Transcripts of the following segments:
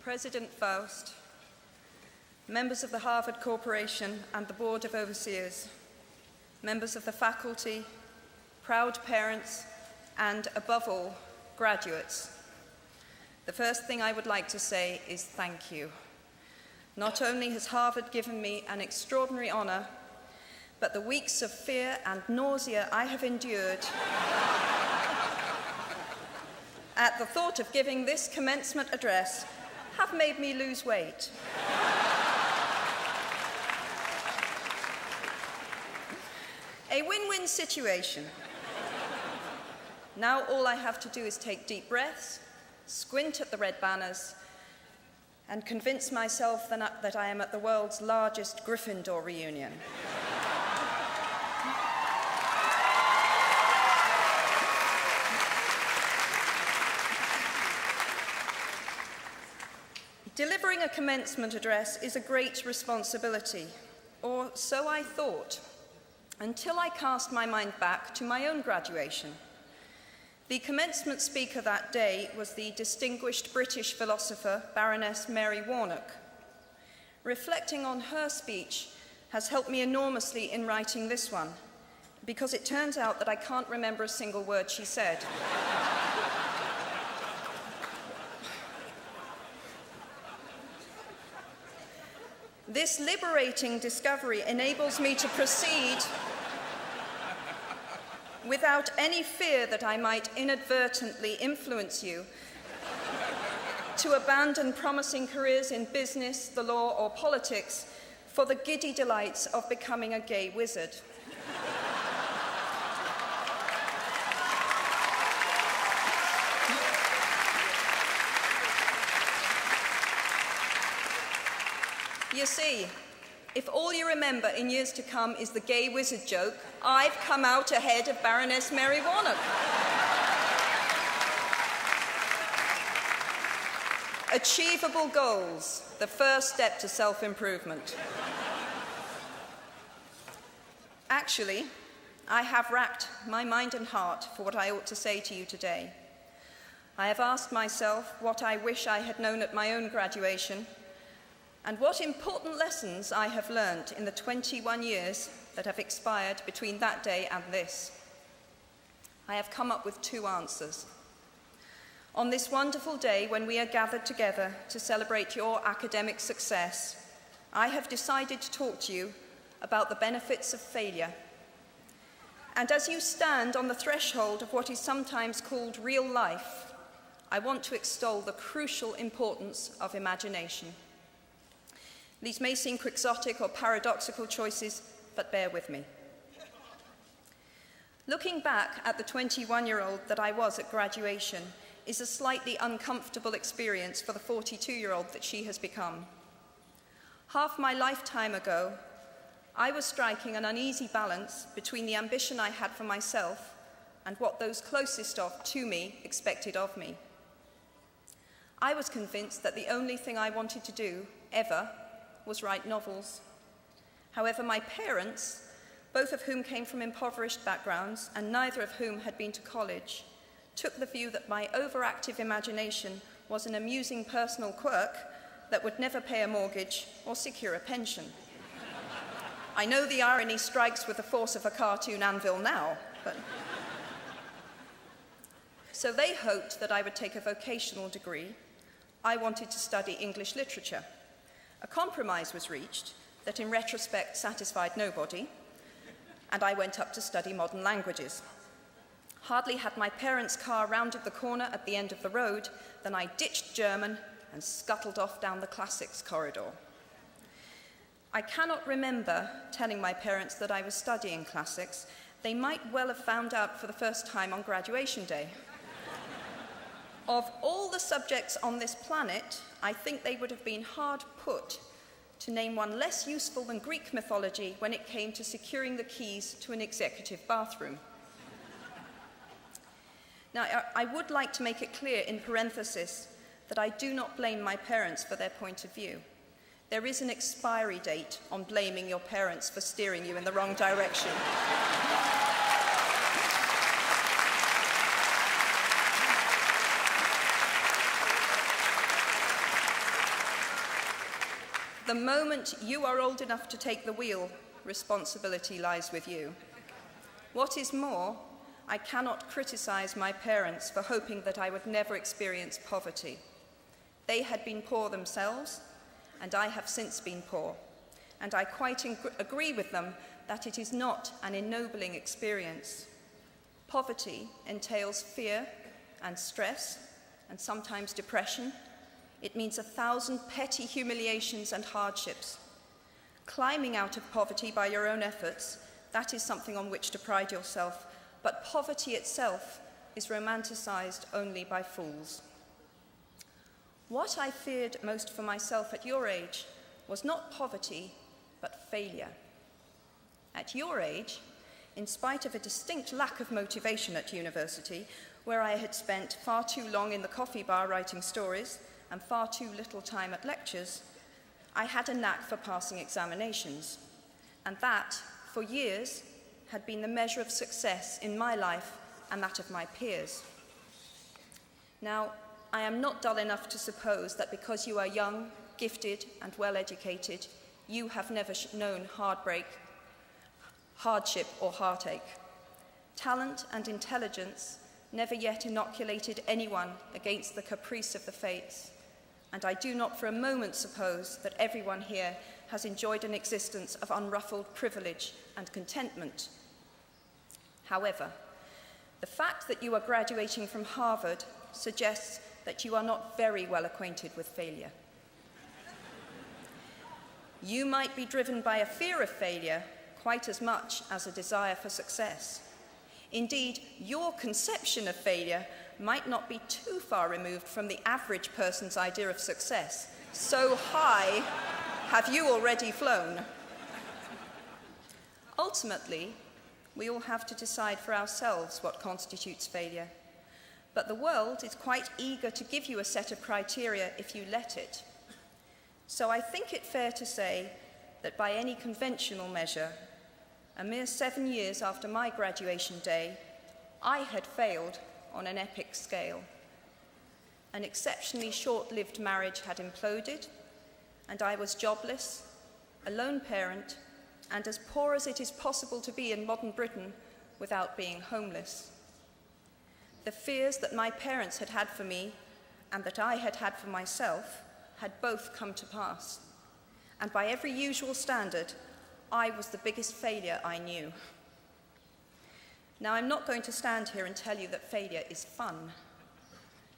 President Faust, members of the Harvard Corporation and the Board of Overseers, members of the faculty, proud parents, and above all, graduates. The first thing I would like to say is thank you. Not only has Harvard given me an extraordinary honor, but the weeks of fear and nausea I have endured at the thought of giving this commencement address have made me lose weight. A win-win situation. Now all I have to do is take deep breaths, squint at the red banners, and convince myself that I am at the world's largest Gryffindor reunion. Delivering a commencement address is a great responsibility, or so I thought, until I cast my mind back to my own graduation. The commencement speaker that day was the distinguished British philosopher, Baroness Mary Warnock. Reflecting on her speech has helped me enormously in writing this one, because it turns out that I can't remember a single word she said. This liberating discovery enables me to proceed without any fear that I might inadvertently influence you to abandon promising careers in business, the law, or politics for the giddy delights of becoming a gay wizard. You see, if all you remember in years to come is the gay wizard joke, I've come out ahead of Baroness Mary Warnock. Achievable goals, the first step to self-improvement. Actually, I have racked my mind and heart for what I ought to say to you today. I have asked myself what I wish I had known at my own graduation, and what important lessons I have learned in the 21 years that have expired between that day and this. I have come up with two answers. On this wonderful day when we are gathered together to celebrate your academic success, I have decided to talk to you about the benefits of failure. And as you stand on the threshold of what is sometimes called real life, I want to extol the crucial importance of imagination. These may seem quixotic or paradoxical choices, but bear with me. Looking back at the 21-year-old that I was at graduation is a slightly uncomfortable experience for the 42-year-old that she has become. Half my lifetime ago, I was striking an uneasy balance between the ambition I had for myself and what those closest to me expected of me. I was convinced that the only thing I wanted to do, ever, was write novels. However, my parents, both of whom came from impoverished backgrounds and neither of whom had been to college, took the view that my overactive imagination was an amusing personal quirk that would never pay a mortgage or secure a pension. I know the irony strikes with the force of a cartoon anvil now, but... So they hoped that I would take a vocational degree. I wanted to study English literature. A compromise was reached that in retrospect satisfied nobody, and I went up to study modern languages. Hardly had my parents' car rounded the corner at the end of the road than I ditched German and scuttled off down the classics corridor. I cannot remember telling my parents that I was studying classics. They might well have found out for the first time on graduation day. Of all the subjects on this planet, I think they would have been hard put to name one less useful than Greek mythology when it came to securing the keys to an executive bathroom. Now, I would like to make it clear in parenthesis that I do not blame my parents for their point of view. There is an expiry date on blaming your parents for steering you in the wrong direction. The moment you are old enough to take the wheel, responsibility lies with you. What is more, I cannot criticize my parents for hoping that I would never experience poverty. They had been poor themselves, and I have since been poor, and I quite agree with them that it is not an ennobling experience. Poverty entails fear and stress, and sometimes depression. It means 1,000 petty humiliations and hardships. Climbing out of poverty by your own efforts, that is something on which to pride yourself, but poverty itself is romanticized only by fools. What I feared most for myself at your age was not poverty, but failure. At your age, in spite of a distinct lack of motivation at university, where I had spent far too long in the coffee bar writing stories and far too little time at lectures, I had a knack for passing examinations, and that, for years, had been the measure of success in my life and that of my peers. Now, I am not dull enough to suppose that because you are young, gifted, and well-educated, you have never known heartbreak, hardship, or heartache. Talent and intelligence never yet inoculated anyone against the caprice of the fates, and I do not for a moment suppose that everyone here has enjoyed an existence of unruffled privilege and contentment. However, the fact that you are graduating from Harvard suggests that you are not very well acquainted with failure. You might be driven by a fear of failure quite as much as a desire for success. Indeed, your conception of failure might not be too far removed from the average person's idea of success. So high have you already flown. Ultimately, we all have to decide for ourselves what constitutes failure. But the world is quite eager to give you a set of criteria if you let it. So I think it fair to say that by any conventional measure, a mere 7 years after my graduation day, I had failed on an epic scale. An exceptionally short-lived marriage had imploded, and I was jobless, a lone parent, and as poor as it is possible to be in modern Britain without being homeless. The fears that my parents had had for me and that I had had for myself had both come to pass, and by every usual standard, I was the biggest failure I knew. Now, I'm not going to stand here and tell you that failure is fun.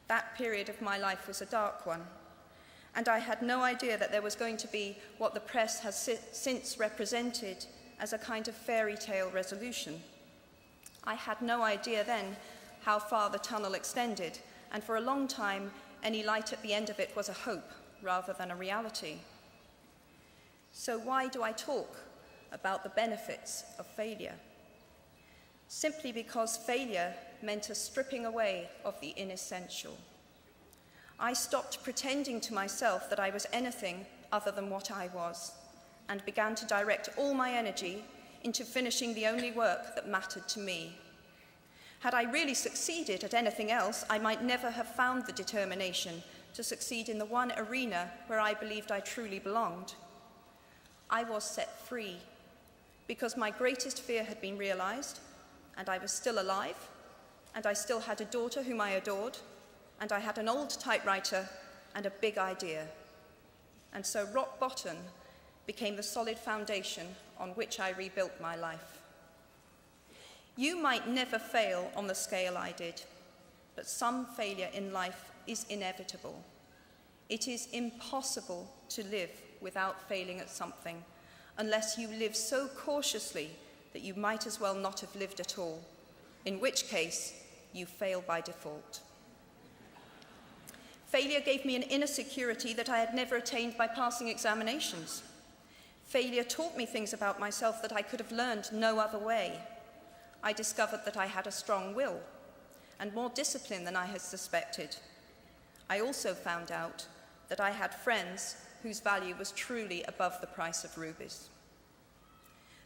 That period of my life was a dark one, and I had no idea that there was going to be what the press has since represented as a kind of fairy tale resolution. I had no idea then how far the tunnel extended, and for a long time, any light at the end of it was a hope rather than a reality. So why do I talk about the benefits of failure? Simply because failure meant a stripping away of the inessential. I stopped pretending to myself that I was anything other than what I was, and began to direct all my energy into finishing the only work that mattered to me. Had I really succeeded at anything else, I might never have found the determination to succeed in the one arena where I believed I truly belonged. I was set free because my greatest fear had been realized, and I was still alive, and I still had a daughter whom I adored, and I had an old typewriter and a big idea. And so rock bottom became the solid foundation on which I rebuilt my life. You might never fail on the scale I did, but some failure in life is inevitable. It is impossible to live without failing at something, unless you live so cautiously that you might as well not have lived at all, in which case you fail by default. Failure gave me an inner security that I had never attained by passing examinations. Failure taught me things about myself that I could have learned no other way. I discovered that I had a strong will and more discipline than I had suspected. I also found out that I had friends whose value was truly above the price of rubies.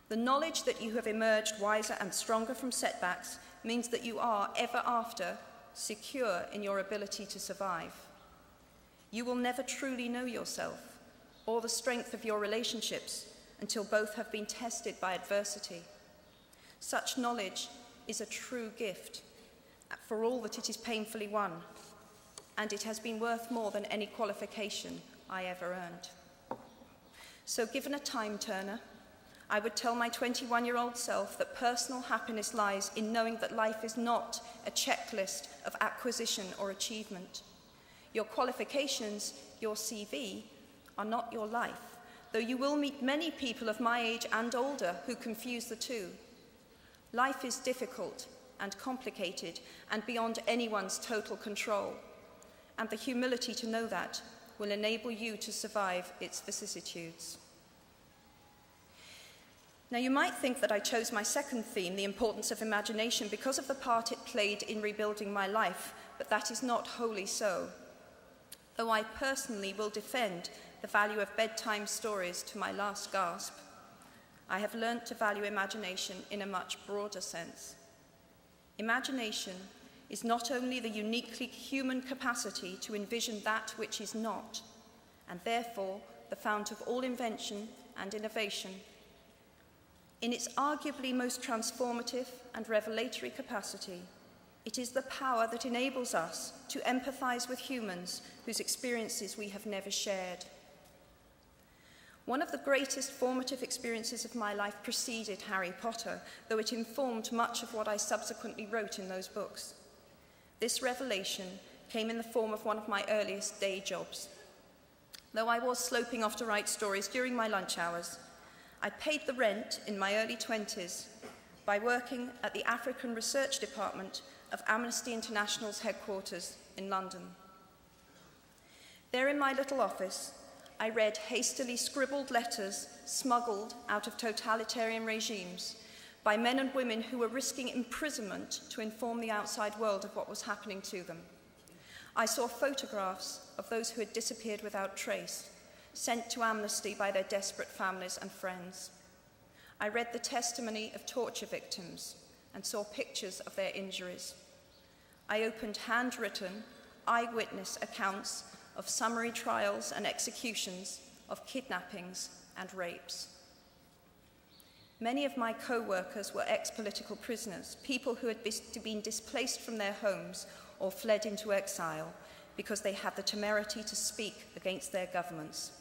The knowledge that you have emerged wiser and stronger from setbacks means that you are, ever after, secure in your ability to survive. You will never truly know yourself, or the strength of your relationships until both have been tested by adversity. Such knowledge is a true gift for all that it is painfully won, and it has been worth more than any qualification I ever earned. So given a time turner, I would tell my 21-year-old self that personal happiness lies in knowing that life is not a checklist of acquisition or achievement. Your qualifications, your CV, are not your life, though you will meet many people of my age and older who confuse the two. Life is difficult and complicated and beyond anyone's total control, and the humility to know that will enable you to survive its vicissitudes. Now, you might think that I chose my second theme, the importance of imagination, because of the part it played in rebuilding my life, but that is not wholly so. Though I personally will defend the value of bedtime stories to my last gasp, I have learnt to value imagination in a much broader sense. Imagination is not only the uniquely human capacity to envision that which is not, and therefore the fount of all invention and innovation. In its arguably most transformative and revelatory capacity, it is the power that enables us to empathize with humans whose experiences we have never shared. One of the greatest formative experiences of my life preceded Harry Potter, though it informed much of what I subsequently wrote in those books. This revelation came in the form of one of my earliest day jobs. Though I was sloping off to write stories during my lunch hours, I paid the rent in my early 20s by working at the African Research Department of Amnesty International's headquarters in London. There in my little office, I read hastily scribbled letters smuggled out of totalitarian regimes by men and women who were risking imprisonment to inform the outside world of what was happening to them. I saw photographs of those who had disappeared without trace, sent to Amnesty by their desperate families and friends. I read the testimony of torture victims and saw pictures of their injuries. I opened handwritten, eyewitness accounts of summary trials and executions, of kidnappings and rapes. Many of my co-workers were ex-political prisoners, people who had been displaced from their homes or fled into exile because they had the temerity to speak against their governments.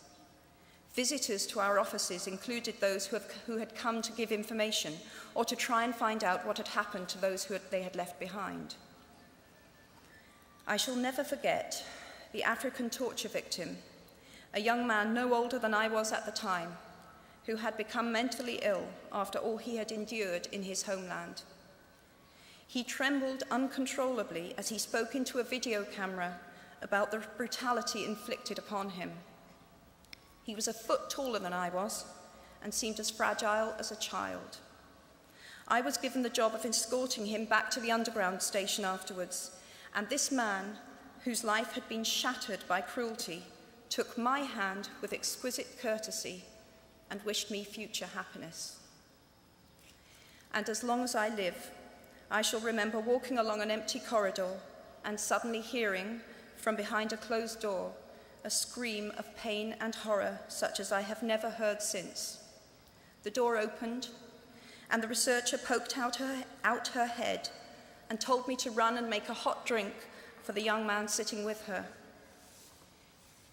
Visitors to our offices included those who had come to give information or to try and find out what had happened to those they had left behind. I shall never forget the African torture victim, a young man no older than I was at the time, who had become mentally ill after all he had endured in his homeland. He trembled uncontrollably as he spoke into a video camera about the brutality inflicted upon him. He was a foot taller than I was and seemed as fragile as a child. I was given the job of escorting him back to the underground station afterwards, and this man, whose life had been shattered by cruelty, took my hand with exquisite courtesy and wished me future happiness. And as long as I live, I shall remember walking along an empty corridor and suddenly hearing, from behind a closed door, a scream of pain and horror such as I have never heard since. The door opened, and the researcher poked out her head and told me to run and make a hot drink for the young man sitting with her.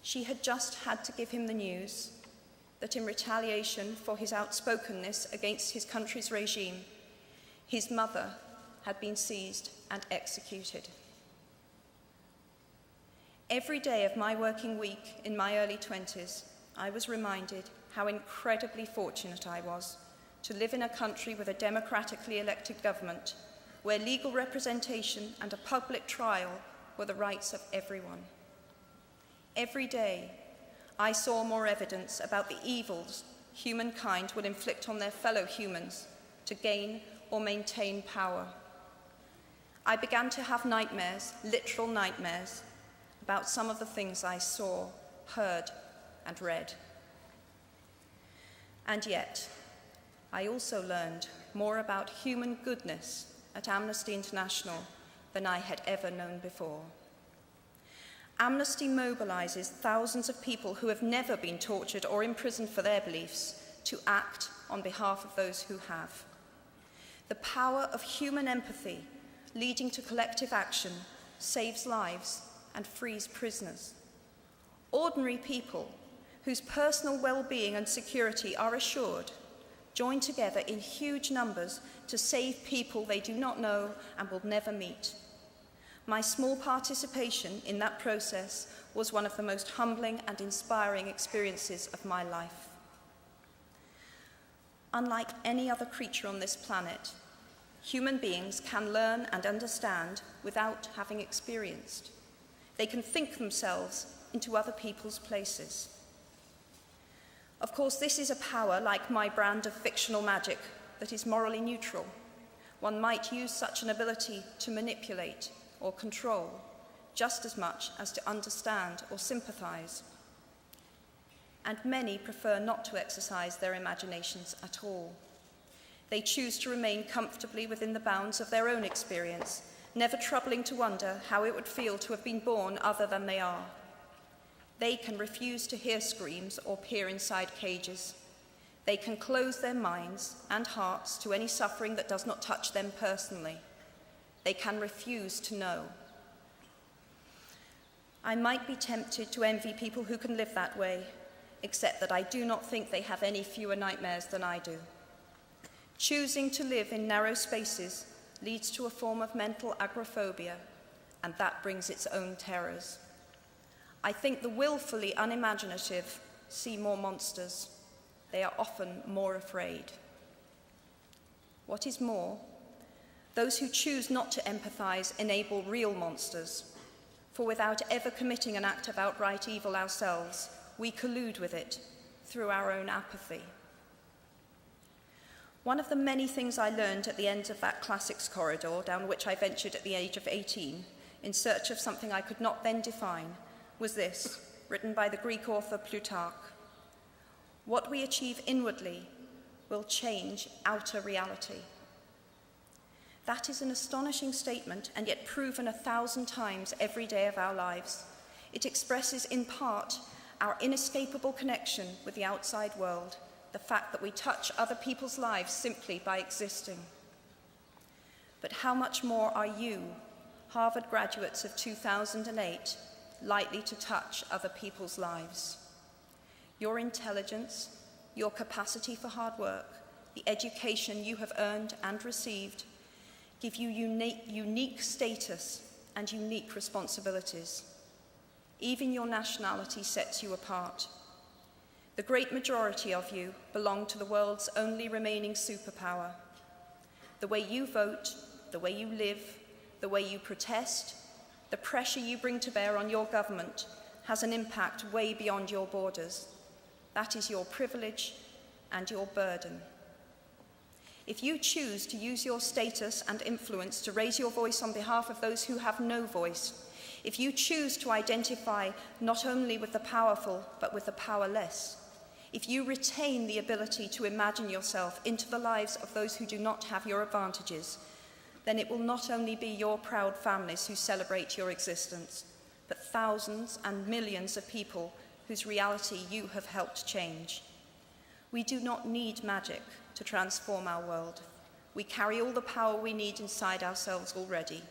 She had just had to give him the news that in retaliation for his outspokenness against his country's regime, his mother had been seized and executed. Every day of my working week in my early 20s, I was reminded how incredibly fortunate I was to live in a country with a democratically elected government, where legal representation and a public trial were the rights of everyone. Every day, I saw more evidence about the evils humankind will inflict on their fellow humans to gain or maintain power. I began to have nightmares, literal nightmares, about some of the things I saw, heard, and read. And yet, I also learned more about human goodness at Amnesty International than I had ever known before. Amnesty mobilizes thousands of people who have never been tortured or imprisoned for their beliefs to act on behalf of those who have. The power of human empathy leading to collective action saves lives and frees prisoners. Ordinary people whose personal well-being and security are assured join together in huge numbers to save people they do not know and will never meet. My small participation in that process was one of the most humbling and inspiring experiences of my life. Unlike any other creature on this planet, human beings can learn and understand without having experienced. They can think themselves into other people's places. Of course, this is a power, like my brand of fictional magic, that is morally neutral. One might use such an ability to manipulate or control just as much as to understand or sympathize. And many prefer not to exercise their imaginations at all. They choose to remain comfortably within the bounds of their own experience, never troubling to wonder how it would feel to have been born other than they are. They can refuse to hear screams or peer inside cages. They can close their minds and hearts to any suffering that does not touch them personally. They can refuse to know. I might be tempted to envy people who can live that way, except that I do not think they have any fewer nightmares than I do. Choosing to live in narrow spaces leads to a form of mental agoraphobia, and that brings its own terrors. I think the willfully unimaginative see more monsters. They are often more afraid. What is more, those who choose not to empathize enable real monsters, for without ever committing an act of outright evil ourselves, we collude with it through our own apathy. One of the many things I learned at the end of that classics corridor down which I ventured at the age of 18 in search of something I could not then define was this, written by the Greek author Plutarch: "What we achieve inwardly will change outer reality." That is an astonishing statement, and yet proven 1,000 times every day of our lives. It expresses in part our inescapable connection with the outside world, the fact that we touch other people's lives simply by existing. But how much more are you, Harvard graduates of 2008, likely to touch other people's lives? Your intelligence, your capacity for hard work, the education you have earned and received give you unique status and unique responsibilities. Even your nationality sets you apart. The great majority of you belong to the world's only remaining superpower. The way you vote, the way you live, the way you protest, the pressure you bring to bear on your government has an impact way beyond your borders. That is your privilege and your burden. If you choose to use your status and influence to raise your voice on behalf of those who have no voice, if you choose to identify not only with the powerful but with the powerless, if you retain the ability to imagine yourself into the lives of those who do not have your advantages, then it will not only be your proud families who celebrate your existence, but thousands and millions of people whose reality you have helped change. We do not need magic to transform our world. We carry all the power we need inside ourselves already.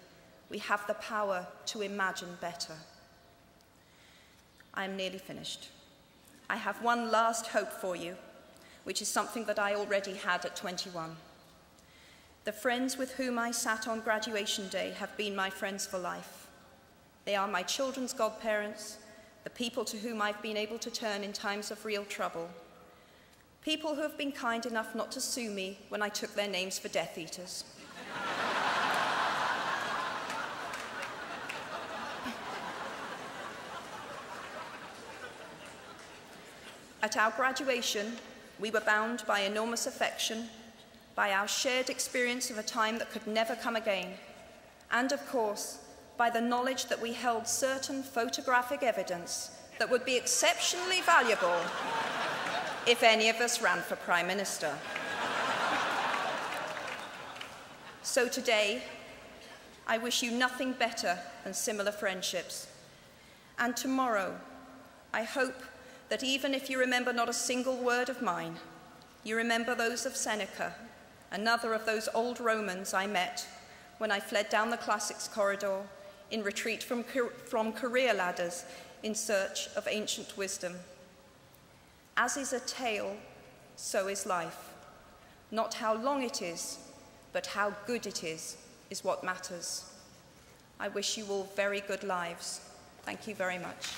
We have the power to imagine better. I am nearly finished. I have one last hope for you, which is something that I already had at 21. The friends with whom I sat on graduation day have been my friends for life. They are my children's godparents, the people to whom I've been able to turn in times of real trouble, people who have been kind enough not to sue me when I took their names for Death Eaters. At our graduation, we were bound by enormous affection, by our shared experience of a time that could never come again, and of course, by the knowledge that we held certain photographic evidence that would be exceptionally valuable if any of us ran for Prime Minister. So today, I wish you nothing better than similar friendships, And tomorrow, I hope that even if you remember not a single word of mine, you remember those of Seneca, another of those old Romans I met when I fled down the classics corridor in retreat from career ladders in search of ancient wisdom. As is a tale, so is life. Not how long it is, but how good it is what matters. I wish you all very good lives. Thank you very much.